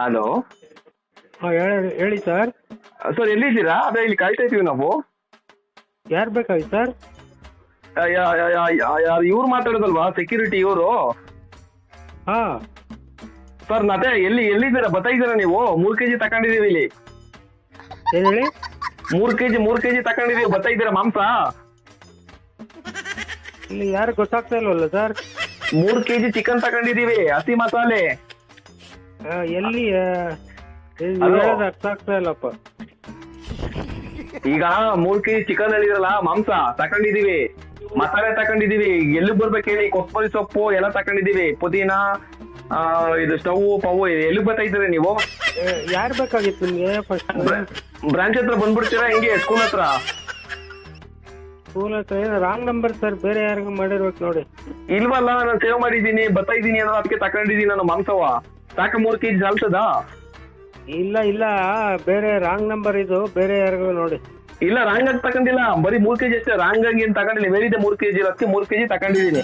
Hello ಹಾಂ ಹೇಳಿ ಹೇಳಿ ಸರ್. ಸರ್ ಎಲ್ಲಿದ್ದೀರಾ? ಅದೇ ಇಲ್ಲಿ ಕಾಯ್ತಾ ಇದೀವಿ ನಾವು. ಯಾರು ಬೇಕಾಗಿತ್ತು ಸರ್? ಇವ್ರು ಮಾತಾಡೋದಲ್ವಾ ಸೆಕ್ಯೂರಿಟಿ ಇವರು? ಹಾಂ ಸರ್ ಅದೇ ಎಲ್ಲಿದ್ದೀರಾ? ಬರ್ತಾಯಿದ್ದೀರಾ ನೀವು? 3 kg ತಗೊಂಡಿದೀವಿ ಇಲ್ಲಿ. ಏನು ಹೇಳಿ? 3 kg ತಗೊಂಡಿದೀವಿ, ಬರ್ತಾಯಿದ್ದೀರಾ ಮಾಂಸ? ಇಲ್ಲಿ ಯಾರು ಗೊತ್ತಾಗ್ತಾ ಇಲ್ವಲ್ಲ ಸರ್? 3 kg ಚಿಕನ್ ತಗೊಂಡಿದೀವಿ, ಹಸಿ ಮಸಾಲೆ. ಎಲ್ಲಿ ಹಲೋ? ಹೇಳೋದು ಅರ್ಥ ಆಗ್ತಾ ಇಲ್ಲಪ್ಪ. ಈಗ 3 kg ಚಿಕನ್ ಹೇಳಿದ್ರಲ್ಲ, ಮಾಂಸ ತಗೊಂಡಿದೀವಿ, ಮಸಾಲೆ ತಗೊಂಡಿದೀವಿ. ಎಲ್ಲಿಗೆ ಬರ್ಬೇಕು ಹೇಳಿ? ಕೊತ್ತಂಬರಿ ಸೊಪ್ಪು ಎಲ್ಲ ತಗೊಂಡಿದೀವಿ, ಪುದೀನ, ಇದು ಸ್ಟವ್ ಪವು. ಎಲ್ಲಿಗೆ ಬರ್ತಾಯಿದ್ದೀರಾ ನೀವು? ಯಾರು ಬೇಕಾಗಿತ್ತು ನಿಮಗೆ ಫಸ್ಟ್? ಬ್ರಾಂಚ್ ಹತ್ರ ಬಂದ್ಬಿಡ್ತೀರಾ ಹೆಂಗೆ? ಸ್ಕೂಲ್ ಹತ್ರ? ಸ್ಕೂಲ್ ಹತ್ರ ಏನು ರಾಂಗ್ ನಂಬರ್ ಸರ್, ಬೇರೆ ಯಾರಿಗೂ ಮಾಡಿರ್ಬೇಕು ನೋಡಿ. ಇಲ್ವಲ್ಲ, ನಾನು ಸೇವ್ ಮಾಡಿದ್ದೀನಿ, ಬರ್ತಾಯಿದ್ದೀನಿ ಅನ್ನೋ ಅದಕ್ಕೆ ತಗೊಂಡಿದ್ದೀನಿ ನಾನು ಮಾಂಸವ. ಸಾಕ 3 kg ಸಾಲ್ತದಾ? ಇಲ್ಲ ಇಲ್ಲ, ಬೇರೆ ರಾಂಗ್ ನಂಬರ್ ಇದು, ಬೇರೆ ಯಾರಿಗೂ ನೋಡಿ. ಇಲ್ಲ ರಾಂಗ್ ಆಗಿ ತಗೊಂಡಿಲ್ಲ, ಬರೀ 3 kg ಅಷ್ಟೇ. ರಾಂಗ್ ಆಗಿ ಏನು ತಗೊಂಡಿಲ್ಲ, ಹೇಳಿದ್ದೆ 3 kg, ಅದಕ್ಕೆ 3 kg ತಗೊಂಡಿದ್ದೀನಿ.